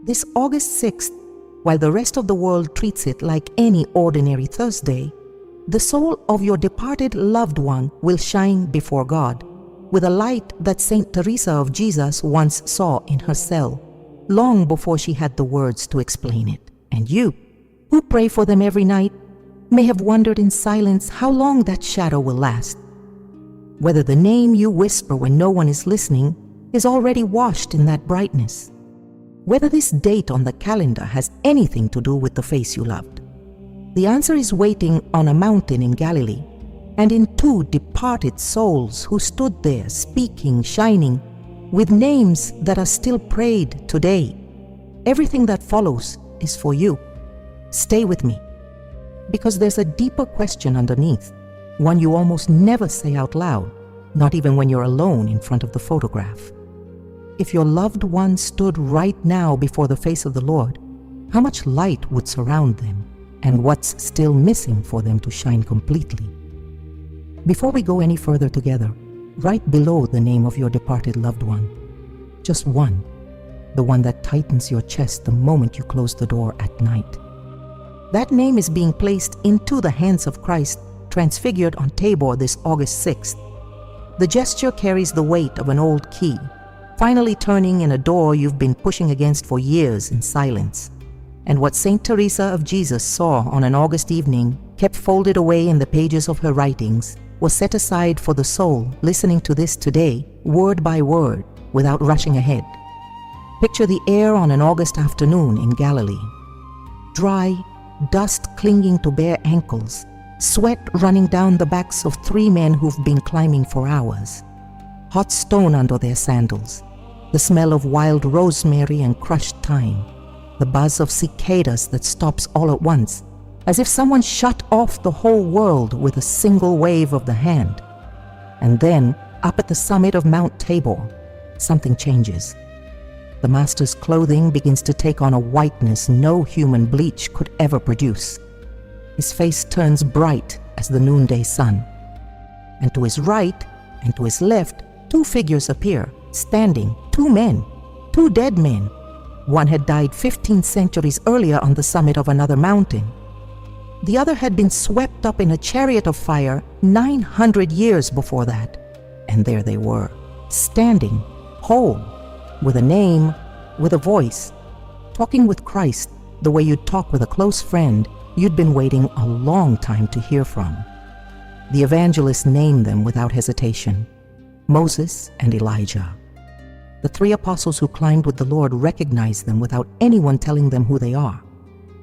This August 6th, while the rest of the world treats it like any ordinary Thursday, the soul of your departed loved one will shine before God with a light that Saint Teresa of Jesus once saw in her cell, long before she had the words to explain it. And you, who pray for them every night, may have wondered in silence how long that shadow will last, whether the name you whisper when no one is listening is already washed in that brightness, whether this date on the calendar has anything to do with the face you loved. The answer is waiting on a mountain in Galilee, and in two departed souls who stood there speaking, shining, with names that are still prayed today. Everything that follows is for you. Stay with me, because there's a deeper question underneath, one you almost never say out loud, not even when you're alone in front of the photograph. If your loved one stood right now before the face of the Lord, how much light would surround them, and what's still missing for them to shine completely? Before we go any further together, write below the name of your departed loved one. Just one, the one that tightens your chest the moment you close the door at night. That name is being placed into the hands of Christ, transfigured on Tabor this August 6th. The gesture carries the weight of an old key, finally turning in a door you've been pushing against for years in silence. And what Saint Teresa of Jesus saw on an August evening, kept folded away in the pages of her writings, was set aside for the soul listening to this today, word by word, without rushing ahead. Picture the air on an August afternoon in Galilee. Dry, dust clinging to bare ankles, sweat running down the backs of three men who've been climbing for hours. Hot stone under their sandals, the smell of wild rosemary and crushed thyme, the buzz of cicadas that stops all at once, as if someone shut off the whole world with a single wave of the hand. And then, up at the summit of Mount Tabor, something changes. The Master's clothing begins to take on a whiteness no human bleach could ever produce. His face turns bright as the noonday sun. And to his right and to his left, two figures appear, standing, two men, two dead men. One had died 15 centuries earlier on the summit of another mountain. The other had been swept up in a chariot of fire 900 years before that. And there they were, standing, whole, with a name, with a voice, talking with Christ the way you'd talk with a close friend you'd been waiting a long time to hear from. The evangelist named them without hesitation: Moses and Elijah. The three apostles who climbed with the Lord recognized them without anyone telling them who they are.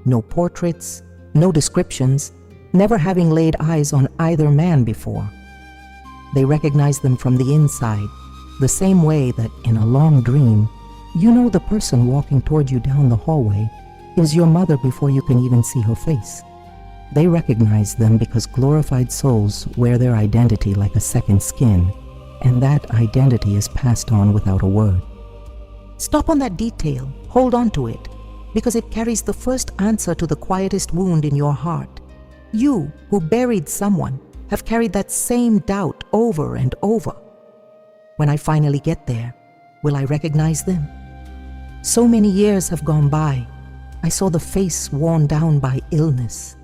No portraits, no descriptions, never having laid eyes on either man before. They recognized them from the inside, the same way that in a long dream, you know the person walking toward you down the hallway is your mother before you can even see her face. They recognize them because glorified souls wear their identity like a second skin, and that identity is passed on without a word. Stop on that detail, hold on to it, because it carries the first answer to the quietest wound in your heart. You, who buried someone, have carried that same doubt over and over. When I finally get there, will I recognize them? So many years have gone by. I saw the face worn down by illness.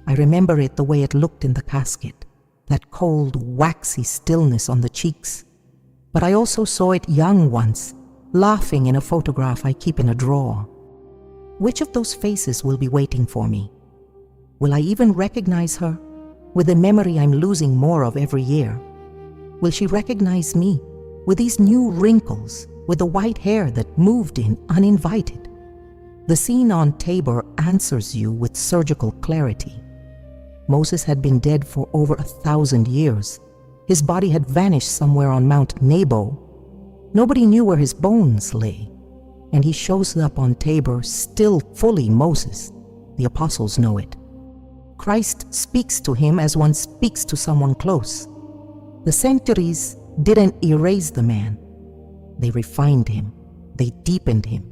I remember it the way it looked in the casket, that cold, waxy stillness on the cheeks. But I also saw it young once, laughing in a photograph I keep in a drawer. Which of those faces will be waiting for me? Will I even recognize her, with the memory I'm losing more of every year? Will she recognize me, with these new wrinkles, with the white hair that moved in uninvited? The scene on Tabor answers you with surgical clarity. Moses had been dead for over 1,000 years. His body had vanished somewhere on Mount Nebo. Nobody knew where his bones lay. And he shows up on Tabor still fully Moses. The apostles know it. Christ speaks to him as one speaks to someone close. The centuries didn't erase the man. They refined him. They deepened him.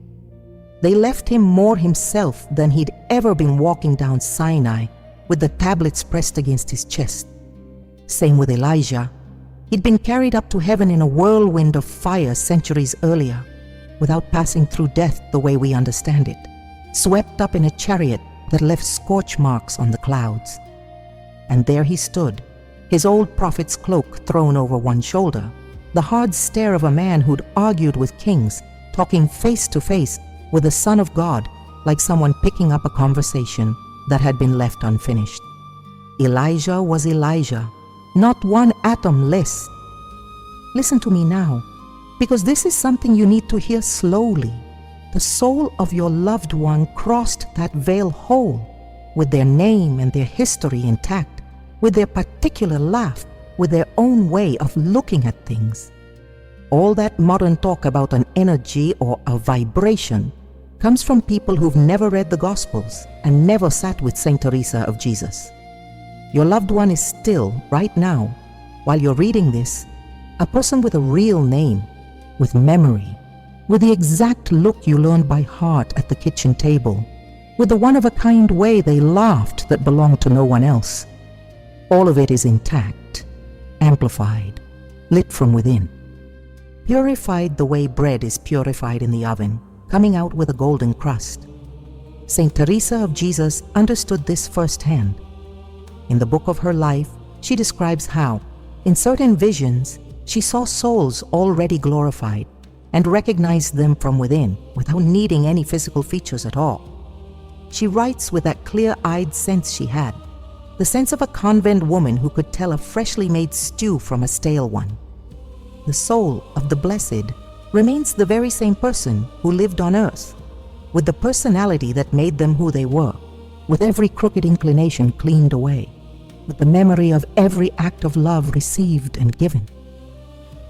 They left him more himself than he'd ever been walking down Sinai with the tablets pressed against his chest. Same with Elijah. He'd been carried up to heaven in a whirlwind of fire centuries earlier. without passing through death the way we understand it, swept up in a chariot that left scorch marks on the clouds. And there he stood, his old prophet's cloak thrown over one shoulder, the hard stare of a man who'd argued with kings, talking face to face with the Son of God, like someone picking up a conversation that had been left unfinished. Elijah was Elijah, not one atom less. Listen to me now, because this is something you need to hear slowly. The soul of your loved one crossed that veil whole, with their name and their history intact, with their particular laugh, with their own way of looking at things. All that modern talk about an energy or a vibration comes from people who've never read the Gospels and never sat with Saint Teresa of Jesus. Your loved one is still, right now, while you're reading this, a person with a real name, with memory, with the exact look you learned by heart at the kitchen table, with the one-of-a-kind way they laughed that belonged to no one else. All of it is intact, amplified, lit from within, purified the way bread is purified in the oven, coming out with a golden crust. Saint Teresa of Jesus understood this firsthand. In the book of her life, she describes how, in certain visions, she saw souls already glorified and recognized them from within without needing any physical features at all. She writes with that clear-eyed sense she had, the sense of a convent woman who could tell a freshly made stew from a stale one. The soul of the blessed remains the very same person who lived on earth, with the personality that made them who they were, with every crooked inclination cleaned away, with the memory of every act of love received and given.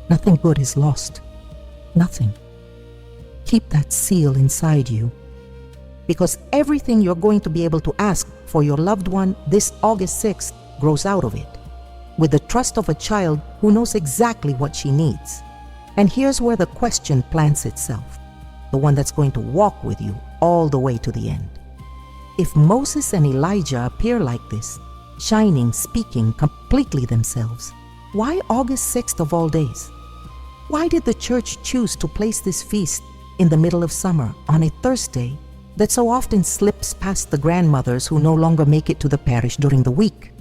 Nothing good is lost. Nothing. Keep that seal inside you, because everything you're going to be able to ask for your loved one this August 6th grows out of it, with the trust of a child who knows exactly what she needs. And here's where the question plants itself, the one that's going to walk with you all the way to the end. If Moses and Elijah appear like this, shining, speaking completely themselves, why August 6th of all days? Why did the church choose to place this feast in the middle of summer on a Thursday that so often slips past the grandmothers who no longer make it to the parish during the week?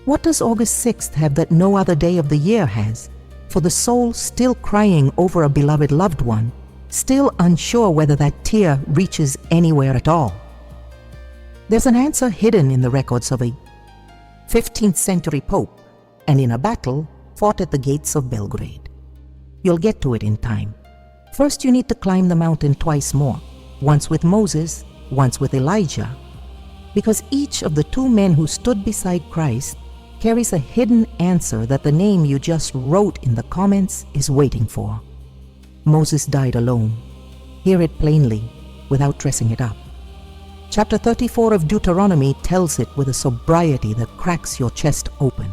What does August 6th have that no other day of the year has, for the soul still crying over a beloved loved one, still unsure whether that tear reaches anywhere at all? There's an answer hidden in the records of a 15th century pope and in a battle fought at the gates of Belgrade. You'll get to it in time. First, you need to climb the mountain twice more, once with Moses, once with Elijah, because each of the two men who stood beside Christ carries a hidden answer that the name you just wrote in the comments is waiting for. Moses died alone. Hear it plainly, without dressing it up. Chapter 34 of Deuteronomy tells it with a sobriety that cracks your chest open.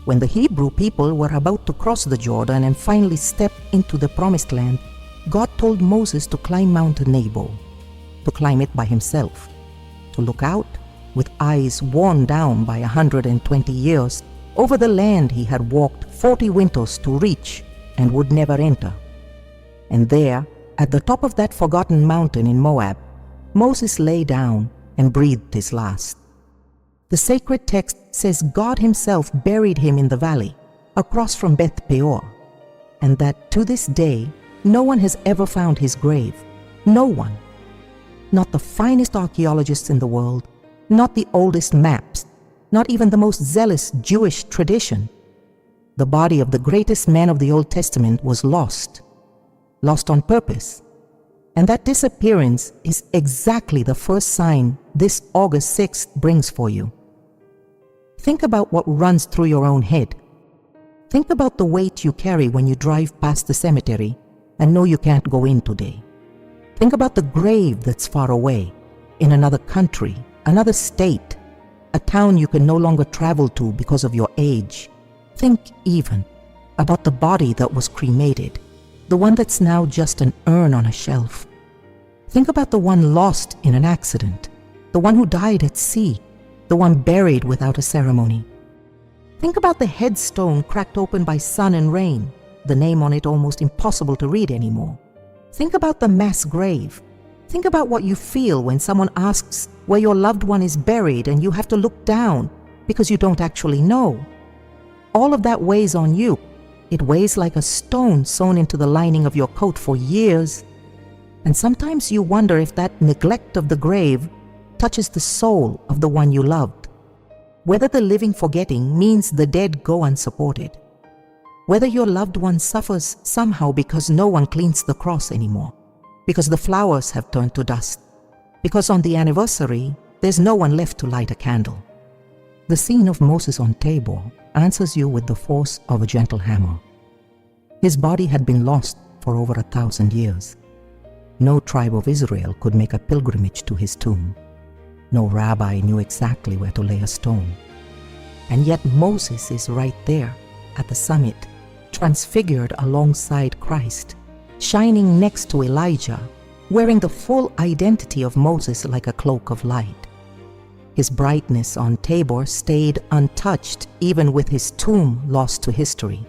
When the Hebrew people were about to cross the Jordan and finally step into the promised land, God told Moses to climb Mount Nebo, to climb it by himself, to look out, with eyes worn down by 120 years, over the land he had walked 40 winters to reach and would never enter. And there, at the top of that forgotten mountain in Moab, Moses lay down and breathed his last. The sacred text says God himself buried him in the valley, across from Beth Peor, and that to this day, no one has ever found his grave. No one. Not the finest archaeologists in the world, not the oldest maps, not even the most zealous Jewish tradition. The body of the greatest man of the Old Testament was lost on purpose. And that disappearance is exactly the first sign this August 6th brings for you. Think about what runs through your own head. Think about the weight you carry when you drive past the cemetery and know you can't go in today. Think about the grave that's far away, in another country, another state, a town you can no longer travel to because of your age. Think even about the body that was cremated, the one that's now just an urn on a shelf. Think about the one lost in an accident, the one who died at sea, the one buried without a ceremony. Think about the headstone cracked open by sun and rain, the name on it almost impossible to read anymore. Think about the mass grave. Think about what you feel when someone asks where your loved one is buried and you have to look down because you don't actually know. All of that weighs on you. It weighs like a stone sewn into the lining of your coat for years. And sometimes you wonder if that neglect of the grave touches the soul of the one you loved. Whether the living forgetting means the dead go unsupported. Whether your loved one suffers somehow because no one cleans the cross anymore, because the flowers have turned to dust, because on the anniversary there's no one left to light a candle. The scene of Moses on Tabor answers you with the force of a gentle hammer. His body had been lost for over 1,000 years. No tribe of Israel could make a pilgrimage to his tomb. No rabbi knew exactly where to lay a stone. And yet Moses is right there at the summit, transfigured alongside Christ, shining next to Elijah, wearing the full identity of Moses like a cloak of light. His brightness on Tabor stayed untouched even with his tomb lost to history.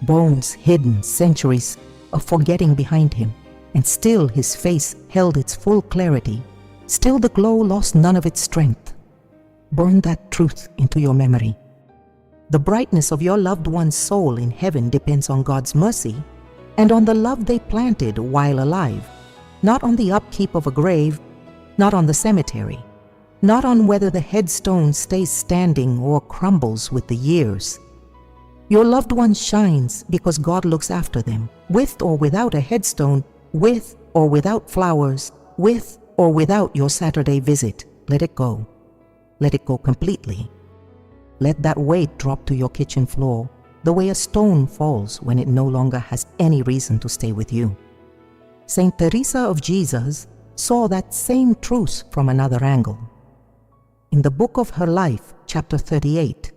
Bones hidden centuries of forgetting behind him, and still his face held its full clarity. Still the glow lost none of its strength. Burn that truth into your memory. The brightness of your loved one's soul in heaven depends on God's mercy and on the love they planted while alive, not on the upkeep of a grave, not on the cemetery, not on whether the headstone stays standing or crumbles with the years. Your loved one shines because God looks after them, with or without a headstone, with or without flowers, with or without your Saturday visit. Let it go. Let it go completely. Let that weight drop to your kitchen floor, the way a stone falls when it no longer has any reason to stay with you. Saint Teresa of Jesus saw that same truth from another angle. In the book of her life, chapter 38,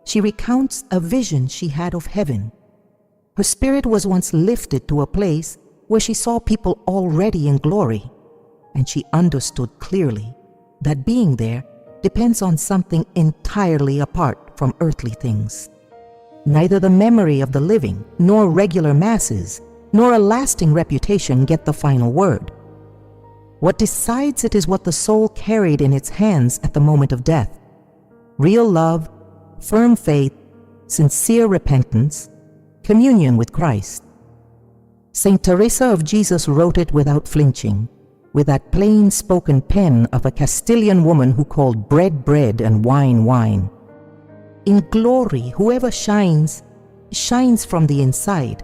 she recounts a vision she had of heaven. Her spirit was once lifted to a place where she saw people already in glory, and she understood clearly that being there depends on something entirely apart from earthly things. Neither the memory of the living, nor regular masses, nor a lasting reputation get the final word. What decides it is what the soul carried in its hands at the moment of death. Real love, firm faith, sincere repentance, communion with Christ. Saint Teresa of Jesus wrote it without flinching, with that plain-spoken pen of a Castilian woman who called bread bread and wine wine. In glory, whoever shines, shines from the inside,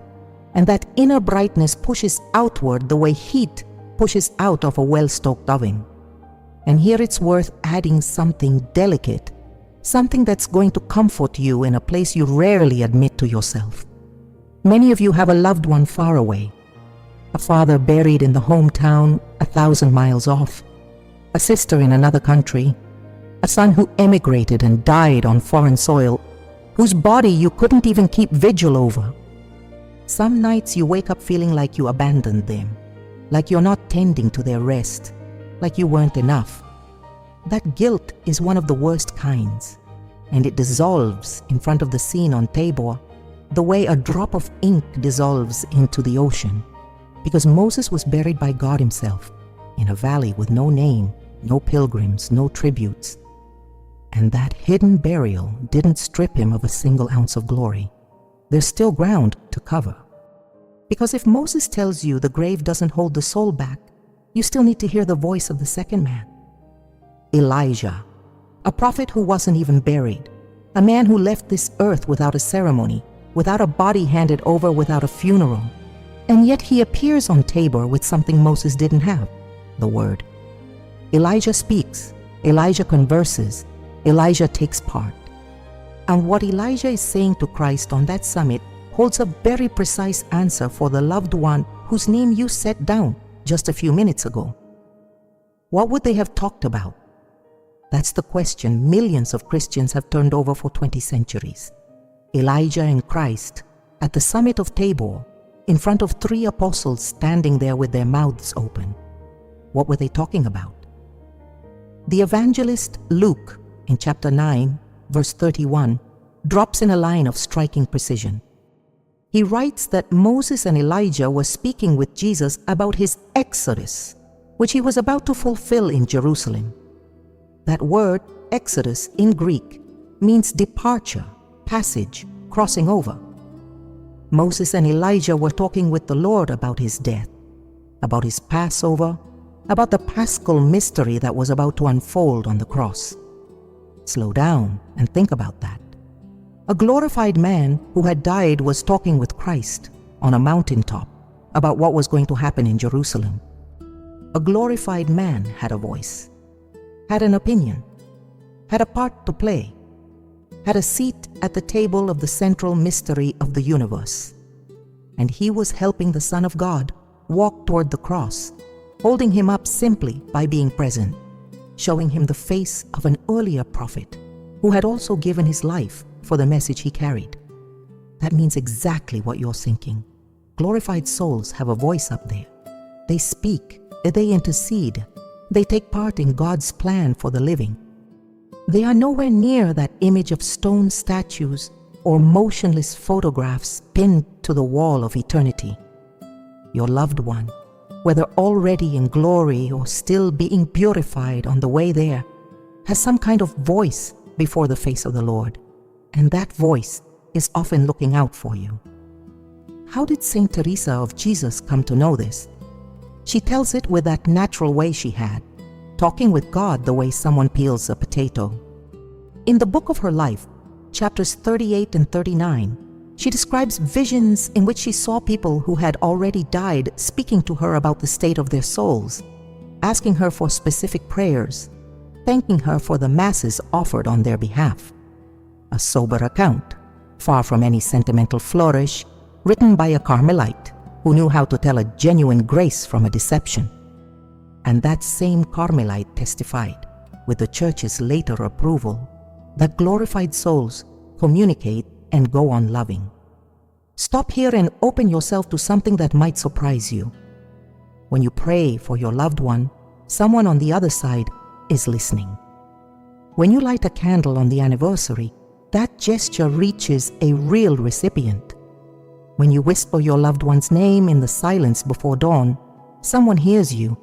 and that inner brightness pushes outward the way heat pushes out of a well-stoked oven. And here it's worth adding something delicate, something that's going to comfort you in a place you rarely admit to yourself. Many of you have a loved one far away, a father buried in the hometown 1,000 miles off, a sister in another country, a son who emigrated and died on foreign soil, whose body you couldn't even keep vigil over. Some nights you wake up feeling like you abandoned them, like you're not tending to their rest, like you weren't enough. That guilt is one of the worst kinds, and it dissolves in front of the scene on Tabor the way a drop of ink dissolves into the ocean, because Moses was buried by God himself in a valley with no name, no pilgrims, no tributes. And that hidden burial didn't strip him of a single ounce of glory. There's still ground to cover. Because if Moses tells you the grave doesn't hold the soul back, you still need to hear the voice of the second man. Elijah, a prophet who wasn't even buried, a man who left this earth without a ceremony, without a body handed over, without a funeral. And yet he appears on Tabor with something Moses didn't have, the word. Elijah speaks, Elijah converses, Elijah takes part. And what Elijah is saying to Christ on that summit holds a very precise answer for the loved one whose name you set down just a few minutes ago. What would they have talked about? That's the question millions of Christians have turned over for 20 centuries. Elijah and Christ at the summit of Tabor, in front of 3 apostles standing there with their mouths open. What were they talking about? The evangelist Luke, in chapter 9, verse 31, drops in a line of striking precision. he writes that Moses and Elijah were speaking with Jesus about his exodus, which he was about to fulfill in Jerusalem. That word, exodus, in Greek, means departure, passage, crossing over. Moses and Elijah were talking with the Lord about his death, about his Passover, about the paschal mystery that was about to unfold on the cross. Slow down and think about that. A glorified man who had died was talking with Christ on a mountaintop about what was going to happen in Jerusalem. A glorified man had a voice, had an opinion, had a part to play, had a seat at the table of the central mystery of the universe. And he was helping the Son of God walk toward the cross, holding him up simply by being present, showing him the face of an earlier prophet who had also given his life for the message he carried. That means exactly what you're thinking. Glorified souls have a voice up there. They speak, they intercede, they take part in God's plan for the living. They are nowhere near that image of stone statues or motionless photographs pinned to the wall of eternity. Your loved one, whether already in glory or still being purified on the way there, has some kind of voice before the face of the Lord. And that voice is often looking out for you. How did Saint Teresa of Jesus come to know this? She tells it with that natural way she had, talking with God the way someone peels a potato. In the book of her life, chapters 38 and 39, she describes visions in which she saw people who had already died speaking to her about the state of their souls, asking her for specific prayers, thanking her for the masses offered on their behalf. A sober account, far from any sentimental flourish, written by a Carmelite who knew how to tell a genuine grace from a deception. And that same Carmelite testified, with the Church's later approval, that glorified souls communicate and go on loving. Stop here and open yourself to something that might surprise you. When you pray for your loved one, someone on the other side is listening. When you light a candle on the anniversary, that gesture reaches a real recipient. When you whisper your loved one's name in the silence before dawn, someone hears you.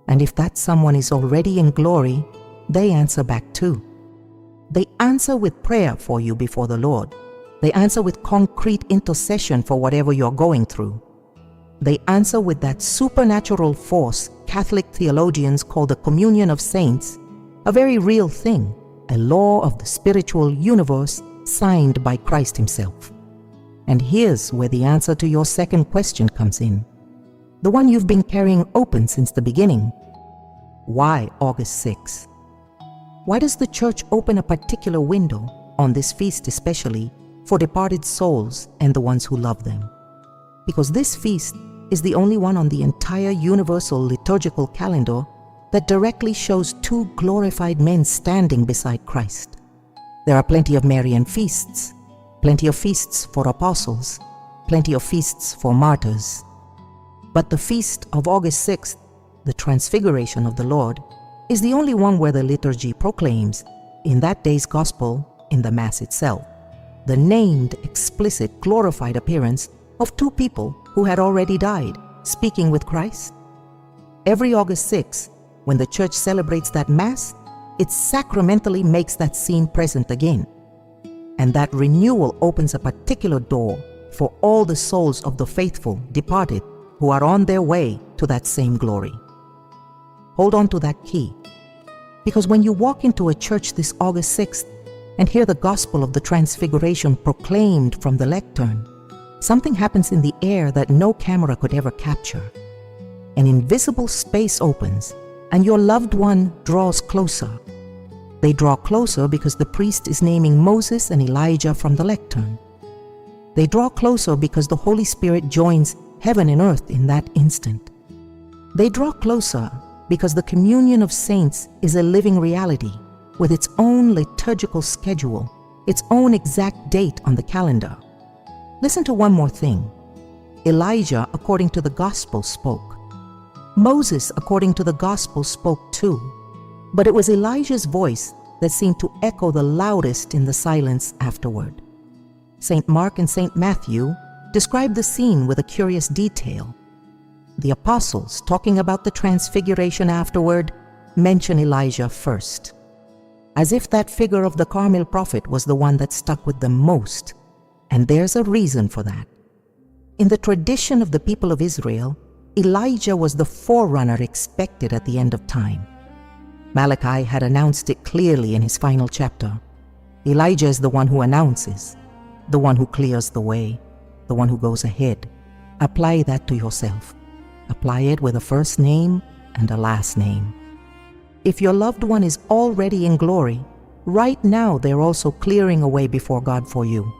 And if that someone is already in glory, they answer back too. They answer with prayer for you before the Lord. They answer with concrete intercession for whatever you're going through. They answer with that supernatural force Catholic theologians call the communion of saints, a very real thing, a law of the spiritual universe signed by Christ himself. And here's where the answer to your second question comes in, the one you've been carrying open since the beginning. Why August 6? Why does the Church open a particular window, on this feast especially, for departed souls and the ones who love them? Because this feast is the only one on the entire universal liturgical calendar that directly shows two glorified men standing beside Christ. There are plenty of Marian feasts, plenty of feasts for apostles, plenty of feasts for martyrs. But the feast of August 6th, the Transfiguration of the Lord, is the only one where the liturgy proclaims, in that day's gospel, in the Mass itself, the named, explicit, glorified appearance of two people who had already died, speaking with Christ. Every August 6th, when the Church celebrates that Mass, it sacramentally makes that scene present again. And that renewal opens a particular door for all the souls of the faithful departed who are on their way to that same glory. Hold on to that key, because when you walk into a church this August 6th and hear the gospel of the Transfiguration proclaimed from the lectern, something happens in the air that no camera could ever capture. An invisible space opens, and your loved one draws closer. They draw closer because the priest is naming Moses and Elijah from the lectern. They draw closer because the Holy Spirit joins heaven and earth in that instant. They draw closer because the communion of saints is a living reality with its own liturgical schedule, its own exact date on the calendar. Listen to one more thing. Elijah, according to the Gospel, spoke. Moses, according to the Gospel, spoke too. But it was Elijah's voice that seemed to echo the loudest in the silence afterward. St. Mark and St. Matthew, describe the scene with a curious detail. The apostles, talking about the transfiguration afterward, mention Elijah first, as if that figure of the Carmel prophet was the one that stuck with them most. And there's a reason for that. In the tradition of the people of Israel, Elijah was the forerunner expected at the end of time. Malachi had announced it clearly in his final chapter. Elijah is the one who announces, the one who clears the way, the one who goes ahead. Apply that to yourself. Apply it with a first name and a last name. If your loved one is already in glory, right now they're also clearing a way before God for you.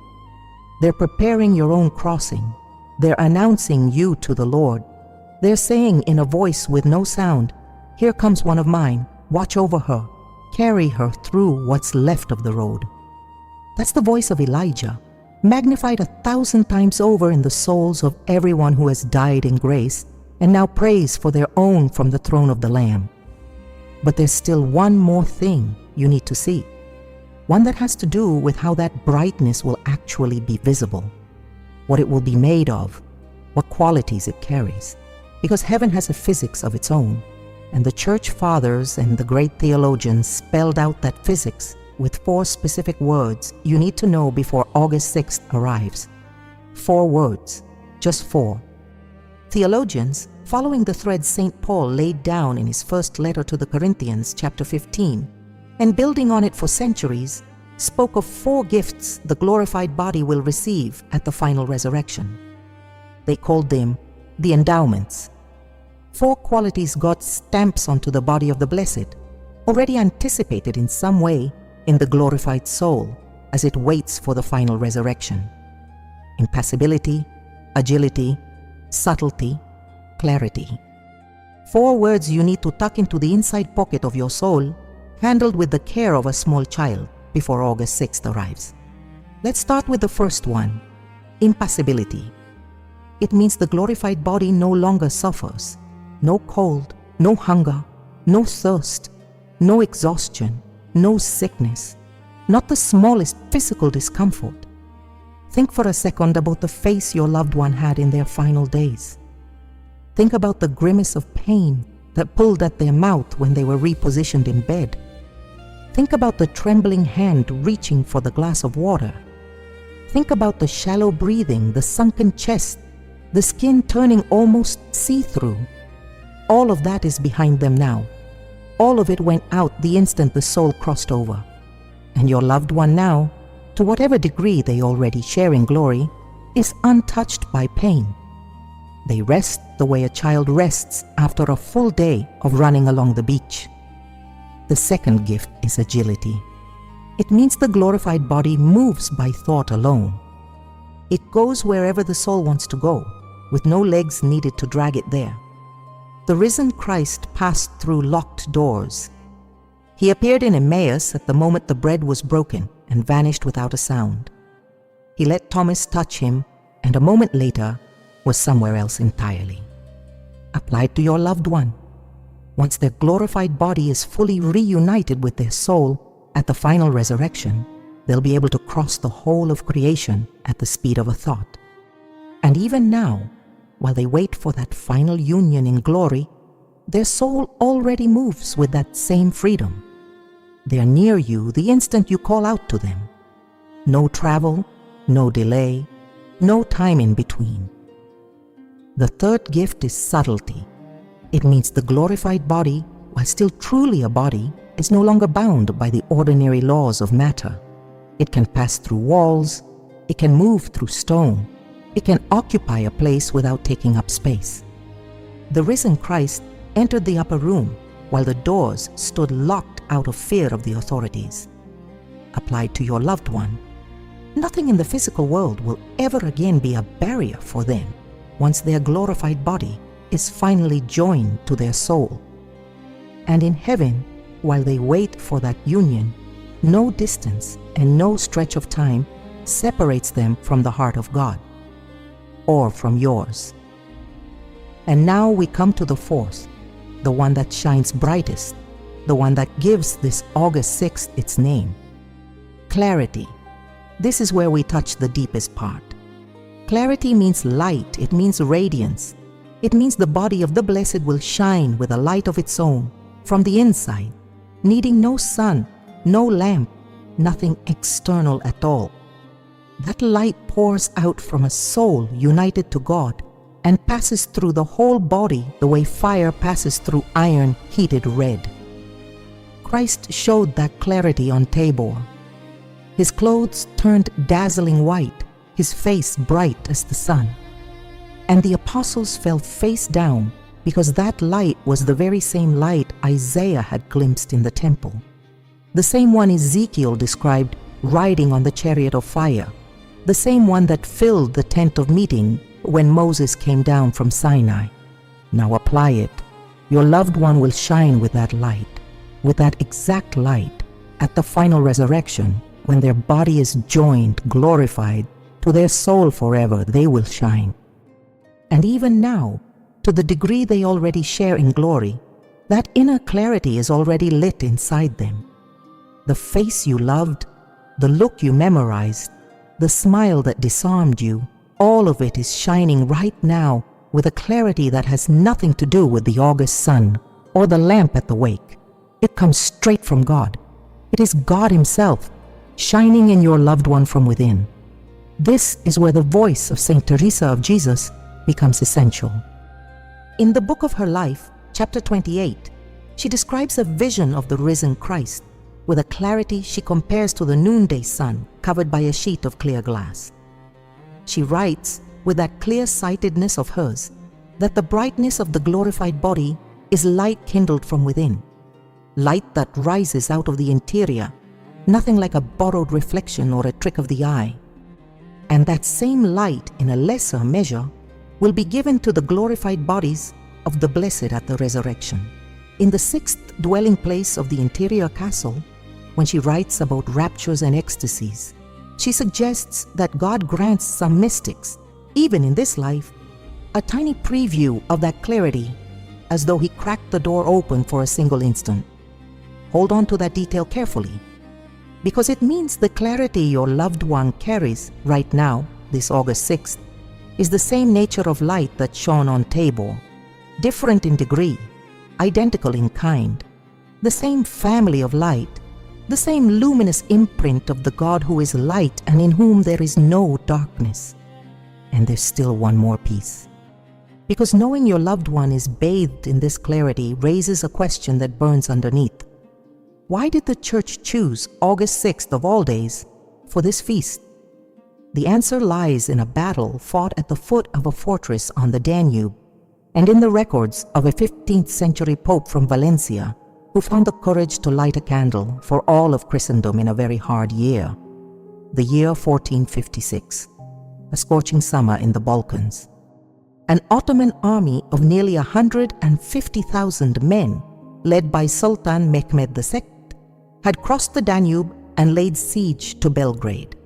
They're preparing your own crossing. They're announcing you to the Lord. They're saying in a voice with no sound, "Here comes one of mine. Watch over her. Carry her through what's left of the road." That's the voice of Elijah, magnified 1,000 times over in the souls of everyone who has died in grace and now prays for their own from the throne of the Lamb. But there's still one more thing you need to see, one that has to do with how that brightness will actually be visible, what it will be made of, what qualities it carries, because heaven has a physics of its own, and the church fathers and the great theologians spelled out that physics with 4 specific words you need to know before August 6th arrives. 4 words, just 4. Theologians, following the thread St. Paul laid down in his first letter to the Corinthians, chapter 15, and building on it for centuries, spoke of 4 gifts the glorified body will receive at the final resurrection. They called them the endowments. 4 qualities God stamps onto the body of the blessed, already anticipated in some way in the glorified soul as it waits for the final resurrection. Impassibility, agility, subtlety, clarity. 4 words you need to tuck into the inside pocket of your soul, handled with the care of a small child before August 6th arrives. Let's start with the first one, impassibility. It means the glorified body no longer suffers. No cold, no hunger, no thirst, no exhaustion, no sickness, not the smallest physical discomfort. Think for a second about the face your loved one had in their final days. Think about the grimace of pain that pulled at their mouth when they were repositioned in bed. Think about the trembling hand reaching for the glass of water. Think about the shallow breathing, the sunken chest, the skin turning almost see-through. All of that is behind them now. All of it went out the instant the soul crossed over. And your loved one now, to whatever degree they already share in glory, is untouched by pain. They rest the way a child rests after a full day of running along the beach. The second gift is agility. It means the glorified body moves by thought alone. It goes wherever the soul wants to go, with no legs needed to drag it there. The risen Christ passed through locked doors. He appeared in Emmaus at the moment the bread was broken and vanished without a sound. He let Thomas touch him, and a moment later was somewhere else entirely. Applied to your loved one. Once their glorified body is fully reunited with their soul at the final resurrection, they'll be able to cross the whole of creation at the speed of a thought. And even now, while they wait for that final union in glory, their soul already moves with that same freedom. They are near you the instant you call out to them. No travel, no delay, no time in between. The third gift is subtlety. It means the glorified body, while still truly a body, is no longer bound by the ordinary laws of matter. It can pass through walls, it can move through stone, it can occupy a place without taking up space. The risen Christ entered the upper room while the doors stood locked out of fear of the authorities. Applied to your loved one, nothing in the physical world will ever again be a barrier for them once their glorified body is finally joined to their soul. And in heaven, while they wait for that union, no distance and no stretch of time separates them from the heart of God, or from yours. And now we come to the fourth, the one that shines brightest, the one that gives this August 6th its name. Clarity. This is where we touch the deepest part. Clarity means light, it means radiance. It means the body of the Blessed will shine with a light of its own from the inside, needing no sun, no lamp, nothing external at all. That light pours out from a soul united to God and passes through the whole body the way fire passes through iron heated red. Christ showed that clarity on Tabor. His clothes turned dazzling white, his face bright as the sun. And the apostles fell face down because that light was the very same light Isaiah had glimpsed in the temple, the same one Ezekiel described riding on the chariot of fire, the same one that filled the tent of meeting when Moses came down from Sinai. Now apply it. Your loved one will shine with that light, with that exact light, at the final resurrection, when their body is joined, glorified, to their soul forever, they will shine. And even now, to the degree they already share in glory, that inner clarity is already lit inside them. The face you loved, the look you memorized, the smile that disarmed you, all of it is shining right now with a clarity that has nothing to do with the August sun or the lamp at the wake. It comes straight from God. It is God Himself, shining in your loved one from within. This is where the voice of Saint Teresa of Jesus becomes essential. In the book of her life, chapter 28, she describes a vision of the risen Christ with a clarity she compares to the noonday sun covered by a sheet of clear glass. She writes, with that clear-sightedness of hers, that the brightness of the glorified body is light kindled from within, light that rises out of the interior, nothing like a borrowed reflection or a trick of the eye. And that same light, in a lesser measure, will be given to the glorified bodies of the blessed at the resurrection. In the sixth dwelling place of the interior castle, when she writes about raptures and ecstasies, she suggests that God grants some mystics, even in this life, a tiny preview of that clarity, as though He cracked the door open for a single instant. Hold on to that detail carefully, because it means the clarity your loved one carries right now, this August 6th, is the same nature of light that shone on Tabor, different in degree, identical in kind, the same family of light, the same luminous imprint of the God who is light and in whom there is no darkness. And there's still one more piece. Because knowing your loved one is bathed in this clarity raises a question that burns underneath. Why did the Church choose August 6th of all days for this feast? The answer lies in a battle fought at the foot of a fortress on the Danube, and in the records of a 15th century pope from Valencia, who found the courage to light a candle for all of Christendom in a very hard year, the year 1456, a scorching summer in the Balkans. An Ottoman army of nearly 150,000 men, led by Sultan Mehmed II, had crossed the Danube and laid siege to Belgrade.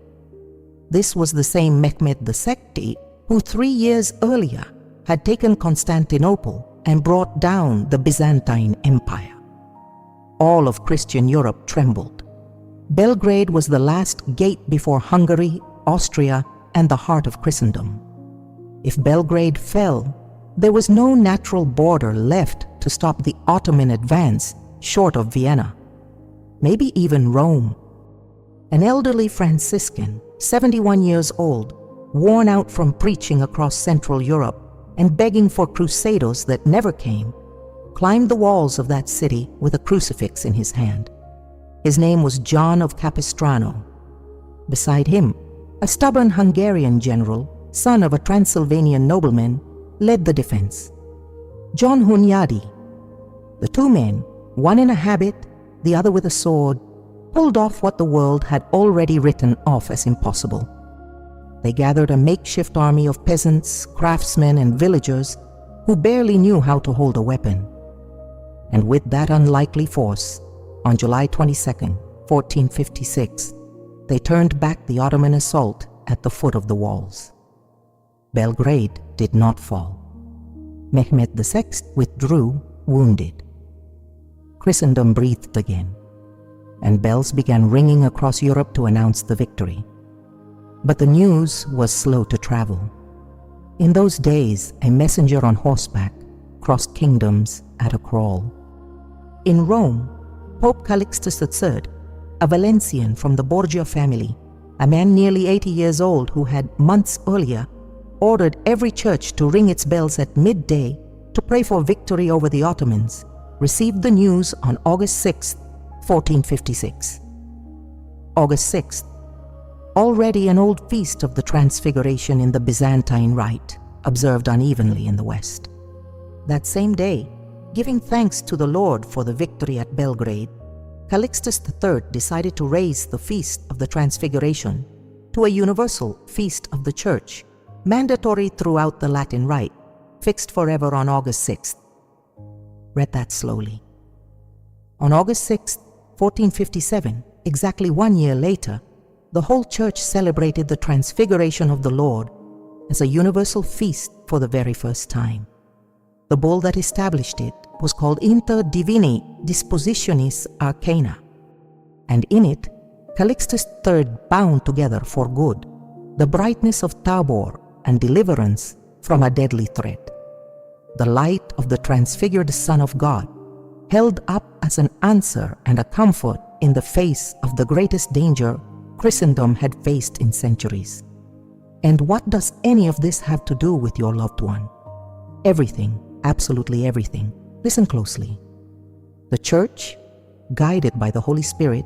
This was the same Mehmed II who 3 years earlier had taken Constantinople and brought down the Byzantine Empire. All of Christian Europe trembled. Belgrade was the last gate before Hungary, Austria, and the heart of Christendom. If Belgrade fell, there was no natural border left to stop the Ottoman advance short of Vienna, maybe even Rome. An elderly Franciscan, 71 years old, worn out from preaching across Central Europe and begging for crusaders that never came, climbed the walls of that city with a crucifix in his hand. His name was John of Capistrano. Beside him, a stubborn Hungarian general, son of a Transylvanian nobleman, led the defense. John Hunyadi. The two men, one in a habit, the other with a sword, pulled off what the world had already written off as impossible. They gathered a makeshift army of peasants, craftsmen, and villagers who barely knew how to hold a weapon. And with that unlikely force, on July 22, 1456, they turned back the Ottoman assault at the foot of the walls. Belgrade did not fall. Mehmed VI withdrew, wounded. Christendom breathed again, and bells began ringing across Europe to announce the victory. But the news was slow to travel. In those days, a messenger on horseback crossed kingdoms at a crawl. In Rome, Pope Calixtus III, a Valencian from the Borgia family, a man nearly 80 years old who had months earlier ordered every church to ring its bells at midday to pray for victory over the Ottomans, received the news on August 6, 1456. August 6th, already an old feast of the Transfiguration in the Byzantine Rite, observed unevenly in the West. That same day, giving thanks to the Lord for the victory at Belgrade, Calixtus III decided to raise the Feast of the Transfiguration to a universal feast of the Church, mandatory throughout the Latin Rite, fixed forever on August 6th. Read that slowly. On August 6th, 1457, exactly 1 year later, the whole Church celebrated the Transfiguration of the Lord as a universal feast for the very first time. The bull that established it was called Inter Divini Dispositionis Arcana, and in it, Calixtus III bound together for good the brightness of Tabor and deliverance from a deadly threat. The light of the transfigured Son of God, held up as an answer and a comfort in the face of the greatest danger Christendom had faced in centuries. And what does any of this have to do with your loved one? Everything, absolutely everything. Listen closely. The Church, guided by the Holy Spirit,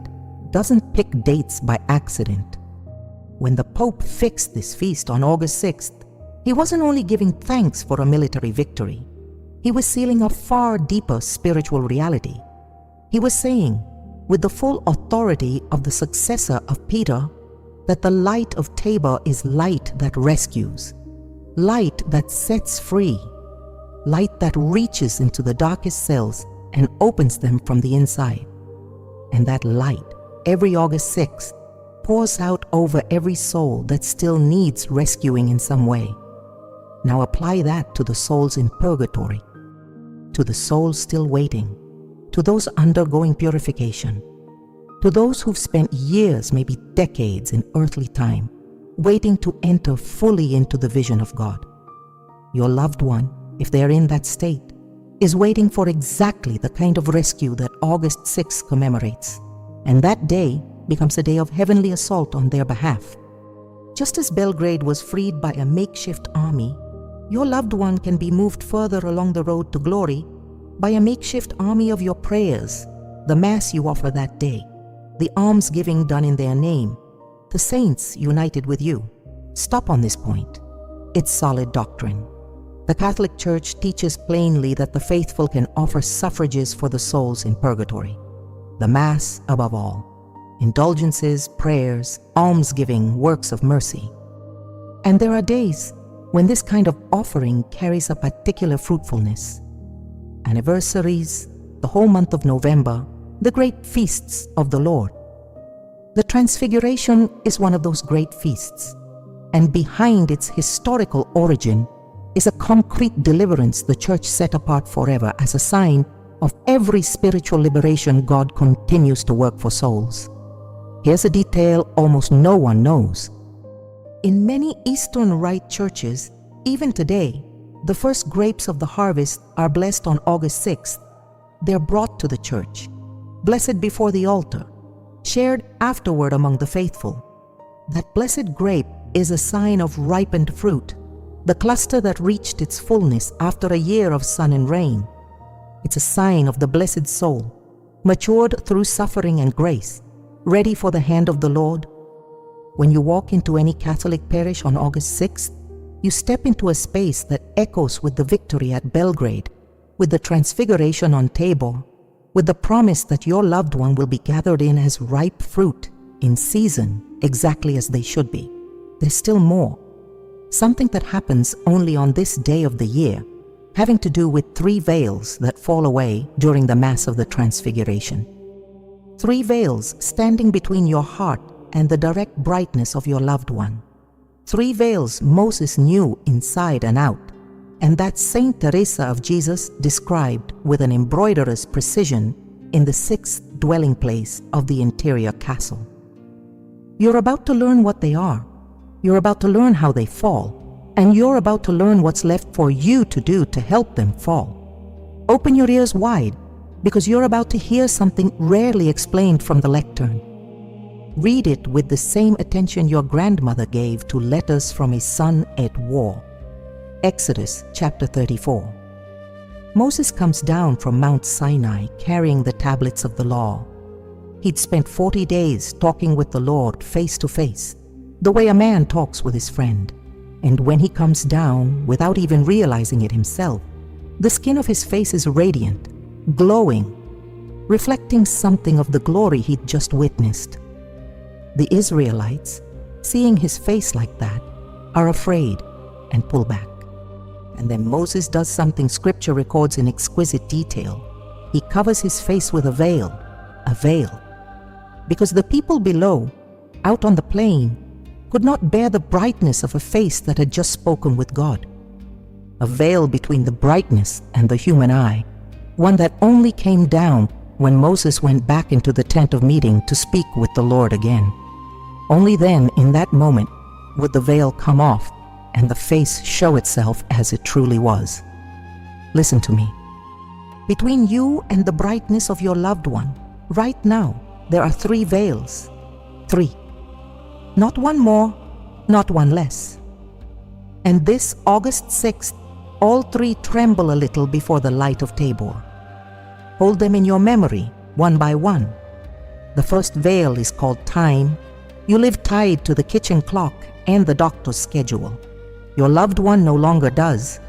doesn't pick dates by accident. When the Pope fixed this feast on August 6th, he wasn't only giving thanks for a military victory. He was sealing a far deeper spiritual reality. He was saying, with the full authority of the successor of Peter, that the light of Tabor is light that rescues, light that sets free, light that reaches into the darkest cells and opens them from the inside. And that light, every August 6th, pours out over every soul that still needs rescuing in some way. Now apply that to the souls in purgatory, to the souls still waiting, to those undergoing purification, to those who've spent years, maybe decades in earthly time, waiting to enter fully into the vision of God. Your loved one, if they're in that state, is waiting for exactly the kind of rescue that August 6 commemorates, and that day becomes a day of heavenly assault on their behalf. Just as Belgrade was freed by a makeshift army, your loved one can be moved further along the road to glory by a makeshift army of your prayers, the Mass you offer that day, the almsgiving done in their name, the saints united with you. Stop on this point. It's solid doctrine. The Catholic Church teaches plainly that the faithful can offer suffrages for the souls in purgatory. The Mass above all. Indulgences, prayers, almsgiving, works of mercy. And there are days when this kind of offering carries a particular fruitfulness. Anniversaries, the whole month of November, the great feasts of the Lord. The Transfiguration is one of those great feasts, and behind its historical origin is a concrete deliverance the Church set apart forever as a sign of every spiritual liberation God continues to work for souls. Here's a detail almost no one knows. In many Eastern Rite churches, even today, the first grapes of the harvest are blessed on August 6th. They're brought to the church, blessed before the altar, shared afterward among the faithful. That blessed grape is a sign of ripened fruit, the cluster that reached its fullness after a year of sun and rain. It's a sign of the blessed soul, matured through suffering and grace, ready for the hand of the Lord. When you walk into any Catholic parish on August 6th, you step into a space that echoes with the victory at Belgrade, with the Transfiguration on Tabor, with the promise that your loved one will be gathered in as ripe fruit, in season, exactly as they should be. There's still more. Something that happens only on this day of the year, having to do with 3 veils that fall away during the Mass of the Transfiguration. 3 veils standing between your heart and the direct brightness of your loved one. 3 veils Moses knew inside and out, and that Saint Teresa of Jesus described with an embroiderer's precision in the 6th dwelling place of the interior castle. You're about to learn what they are, You're about to learn how they fall, and you're about to learn what's left for you to do to help them fall. Open your ears wide, because you're about to hear something rarely explained from the lectern. Read it with the same attention your grandmother gave to letters from a son at war. Exodus chapter 34. Moses comes down from Mount Sinai carrying the tablets of the law. He'd spent 40 days talking with the Lord face to face, the way a man talks with his friend. And when he comes down, without even realizing it himself, the skin of his face is radiant, glowing, reflecting something of the glory he'd just witnessed. The Israelites, seeing his face like that, are afraid and pull back. And then Moses does something Scripture records in exquisite detail. He covers his face with a veil, because the people below, out on the plain, could not bear the brightness of a face that had just spoken with God. A veil between the brightness and the human eye, one that only came down when Moses went back into the tent of meeting to speak with the Lord again. Only then, in that moment, would the veil come off and the face show itself as it truly was. Listen to me. Between you and the brightness of your loved one, right now, there are 3 veils. 3. Not one more, not one less. And this August 6th, all 3 tremble a little before the light of Tabor. Hold them in your memory, one by one. The first veil is called time. You live tied to the kitchen clock and the doctor's schedule. Your loved one no longer does.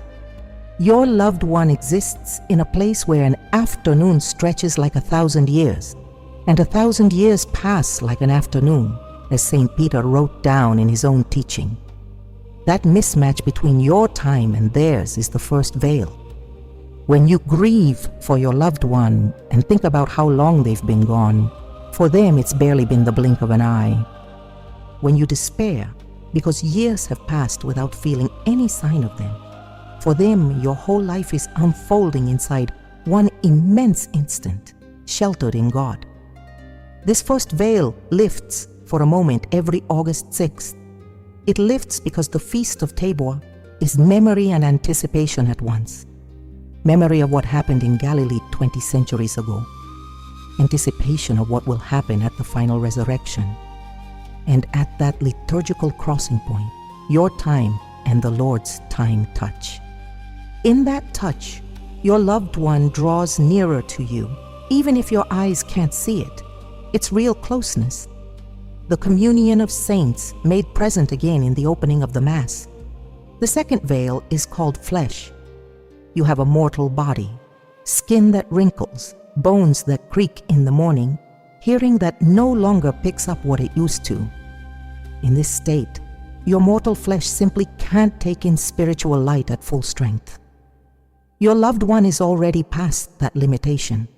Your loved one exists in a place where an afternoon stretches like 1,000 years, and 1,000 years pass like an afternoon, as Saint Peter wrote down in his own teaching. That mismatch between your time and theirs is the first veil. When you grieve for your loved one and think about how long they've been gone, for them it's barely been the blink of an eye. When you despair because years have passed without feeling any sign of them, for them your whole life is unfolding inside one immense instant, sheltered in God. This first veil lifts for a moment every August 6th. It lifts because the Feast of Tabor is memory and anticipation at once. Memory of what happened in Galilee 20 centuries ago. Anticipation of what will happen at the final resurrection. And at that liturgical crossing point, your time and the Lord's time touch. In that touch, your loved one draws nearer to you, even if your eyes can't see it. It's real closeness. The communion of saints made present again in the opening of the Mass. The second veil is called flesh. You have a mortal body, skin that wrinkles, bones that creak in the morning, hearing that no longer picks up what it used to. In this state, your mortal flesh simply can't take in spiritual light at full strength. Your loved one is already past that limitation.